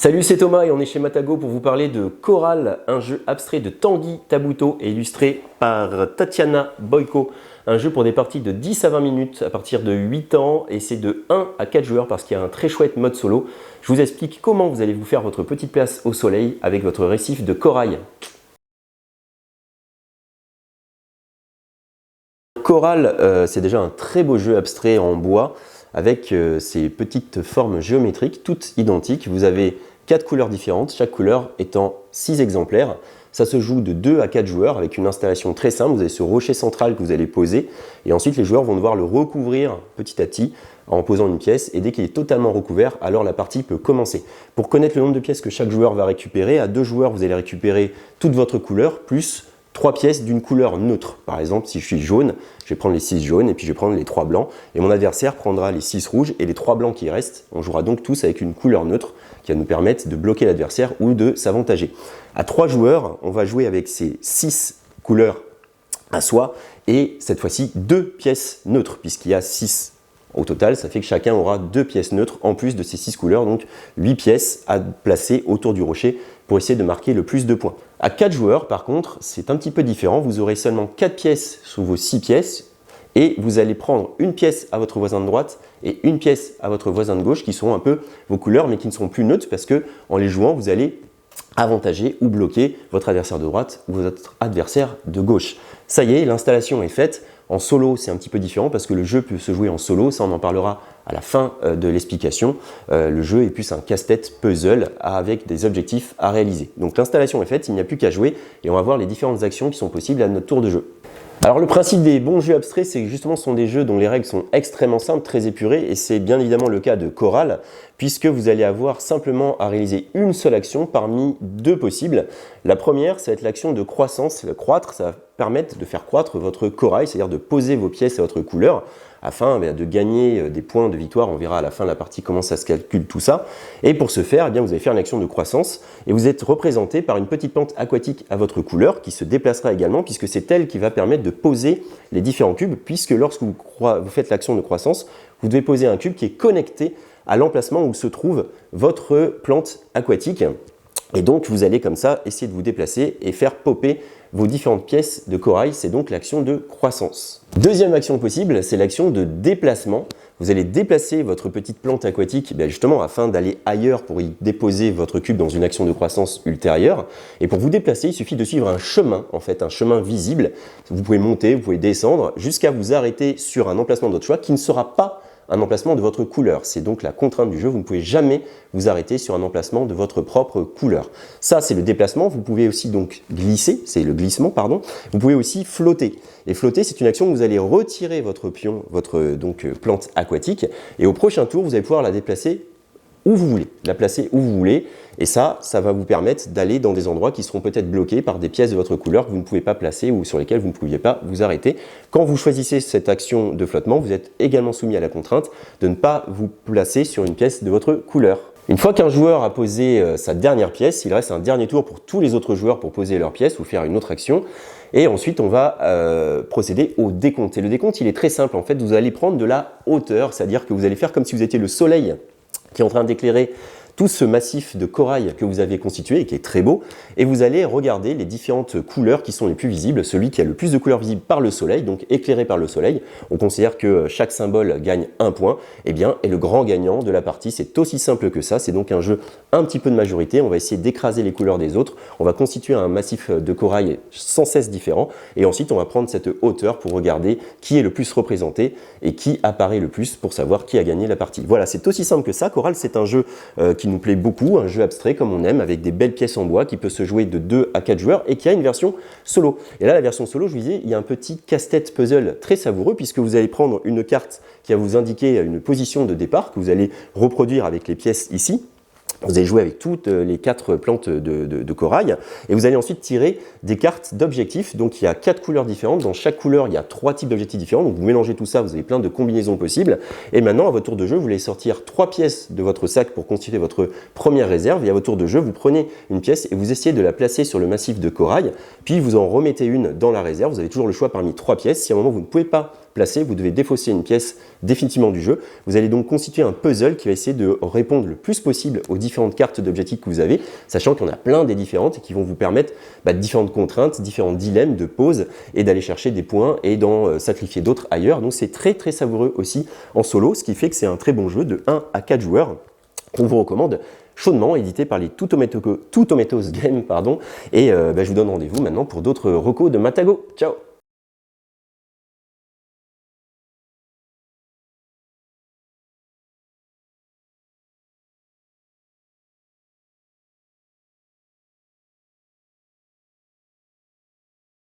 Salut, c'est Thomas et on est chez Matago pour vous parler de Coral, un jeu abstrait de Tanguy Tabuteau et illustré par Tatiana Boyko. Un jeu pour des parties de 10 à 20 minutes à partir de 8 ans et c'est de 1 à 4 joueurs parce qu'il y a un très chouette mode solo. Je vous explique comment vous allez vous faire votre petite place au soleil avec votre récif de corail. Coral, c'est déjà un très beau jeu abstrait en bois avec ces petites formes géométriques toutes identiques. Vous avez 4 couleurs différentes, chaque couleur étant 6 exemplaires. Ça se joue de 2 à 4 joueurs avec une installation très simple. Vous avez ce rocher central que vous allez poser et ensuite les joueurs vont devoir le recouvrir petit à petit en posant une pièce et dès qu'il est totalement recouvert, alors la partie peut commencer. Pour connaître le nombre de pièces que chaque joueur va récupérer, à 2 joueurs vous allez récupérer toute votre couleur plus 3 pièces d'une couleur neutre. Par exemple, si je suis jaune, je vais prendre les 6 jaunes et puis je vais prendre les 3 blancs. Et mon adversaire prendra les 6 rouges et les 3 blancs qui restent. On jouera donc tous avec une couleur neutre qui va nous permettre de bloquer l'adversaire ou de s'avantager. À 3 joueurs, on va jouer avec ces 6 couleurs à soi et cette fois-ci 2 pièces neutres puisqu'il y a 6 au total. Ça fait que chacun aura 2 pièces neutres en plus de ces 6 couleurs, donc 8 pièces à placer autour du rocher pour essayer de marquer le plus de points. À 4 joueurs, par contre, c'est un petit peu différent. Vous aurez seulement 4 pièces sous vos 6 pièces et vous allez prendre une pièce à votre voisin de droite et une pièce à votre voisin de gauche qui sont un peu vos couleurs mais qui ne seront plus neutres parce que en les jouant, vous allez avantager ou bloquer votre adversaire de droite ou votre adversaire de gauche. Ça y est, l'installation est faite. En solo, c'est un petit peu différent parce que le jeu peut se jouer en solo, ça on en parlera à la fin de l'explication. Le jeu est plus un casse-tête puzzle avec des objectifs à réaliser. Donc l'installation est faite, il n'y a plus qu'à jouer et on va voir les différentes actions qui sont possibles à notre tour de jeu. Alors le principe des bons jeux abstraits, c'est que justement ce sont des jeux dont les règles sont extrêmement simples, très épurées et c'est bien évidemment le cas de Coral puisque vous allez avoir simplement à réaliser une seule action parmi 2 possibles. La première, ça va être l'action de croissance, croître, ça va permettre de faire croître votre corail, c'est-à-dire de poser vos pièces à votre couleur afin de gagner des points de victoire. On verra à la fin de la partie comment ça se calcule tout ça. Et pour ce faire, vous allez faire une action de croissance et vous êtes représenté par une petite plante aquatique à votre couleur qui se déplacera également puisque c'est elle qui va permettre de poser les différents cubes puisque lorsque vous faites l'action de croissance, vous devez poser un cube qui est connecté à l'emplacement où se trouve votre plante aquatique. Et donc, vous allez comme ça essayer de vous déplacer et faire popper vos différentes pièces de corail. C'est donc l'action de croissance. Deuxième action possible, c'est l'action de déplacement. Vous allez déplacer votre petite plante aquatique justement afin d'aller ailleurs pour y déposer votre cube dans une action de croissance ultérieure. Et pour vous déplacer, il suffit de suivre un chemin, en fait, un chemin visible. Vous pouvez monter, vous pouvez descendre jusqu'à vous arrêter sur un emplacement de votre choix qui ne sera pas un emplacement de votre couleur. C'est donc la contrainte du jeu, vous ne pouvez jamais vous arrêter sur un emplacement de votre propre couleur. Ça, c'est le déplacement. Vous pouvez aussi donc glisser, c'est le glissement, pardon. Vous pouvez aussi flotter. Et flotter, c'est une action où vous allez retirer votre pion, votre plante aquatique, et au prochain tour, vous allez pouvoir la déplacer où vous voulez, la placer où vous voulez. Et ça va vous permettre d'aller dans des endroits qui seront peut-être bloqués par des pièces de votre couleur que vous ne pouvez pas placer ou sur lesquelles vous ne pouviez pas vous arrêter. Quand vous choisissez cette action de flottement, vous êtes également soumis à la contrainte de ne pas vous placer sur une pièce de votre couleur. Une fois qu'un joueur a posé sa dernière pièce, il reste un dernier tour pour tous les autres joueurs pour poser leur pièce ou faire une autre action. Et ensuite, on va procéder au décompte. Et le décompte, il est très simple. En fait, vous allez prendre de la hauteur, c'est-à-dire que vous allez faire comme si vous étiez le soleil qui est en train d'éclairer tout ce massif de corail que vous avez constitué et qui est très beau, et vous allez regarder les différentes couleurs qui sont les plus visibles, celui qui a le plus de couleurs visibles par le soleil, donc éclairé par le soleil. On considère que chaque symbole gagne 1 point, et le grand gagnant de la partie, c'est aussi simple que ça, c'est donc un jeu un petit peu de majorité, on va essayer d'écraser les couleurs des autres, on va constituer un massif de corail sans cesse différent, et ensuite on va prendre cette hauteur pour regarder qui est le plus représenté et qui apparaît le plus pour savoir qui a gagné la partie. Voilà, c'est aussi simple que ça. Coral, c'est un jeu qui nous plaît beaucoup, un jeu abstrait comme on aime, avec des belles pièces en bois qui peut se jouer de 2 à 4 joueurs et qui a une version solo. Et là, la version solo, je vous disais, il y a un petit casse-tête puzzle très savoureux puisque vous allez prendre une carte qui va vous indiquer une position de départ que vous allez reproduire avec les pièces ici. Vous allez jouer avec toutes les 4 plantes de corail et vous allez ensuite tirer des cartes d'objectifs. Donc il y a 4 couleurs différentes. Dans chaque couleur, il y a 3 types d'objectifs différents. Donc vous mélangez tout ça, vous avez plein de combinaisons possibles. Et maintenant, à votre tour de jeu, vous allez sortir 3 pièces de votre sac pour constituer votre première réserve. Et à votre tour de jeu, vous prenez une pièce et vous essayez de la placer sur le massif de corail. Puis vous en remettez une dans la réserve. Vous avez toujours le choix parmi 3 pièces. Si à un moment vous ne pouvez pas placée, vous devez défausser une pièce définitivement du jeu. Vous allez donc constituer un puzzle qui va essayer de répondre le plus possible aux différentes cartes d'objectifs que vous avez, sachant qu'il y en a plein des différentes et qui vont vous permettre différentes contraintes, différents dilemmes de pause et d'aller chercher des points et d'en sacrifier d'autres ailleurs. Donc c'est très très savoureux aussi en solo, ce qui fait que c'est un très bon jeu de 1 à 4 joueurs qu'on vous recommande chaudement, édité par les Two Tomatoes Games. Et je vous donne rendez-vous maintenant pour d'autres recos de Matago. Ciao!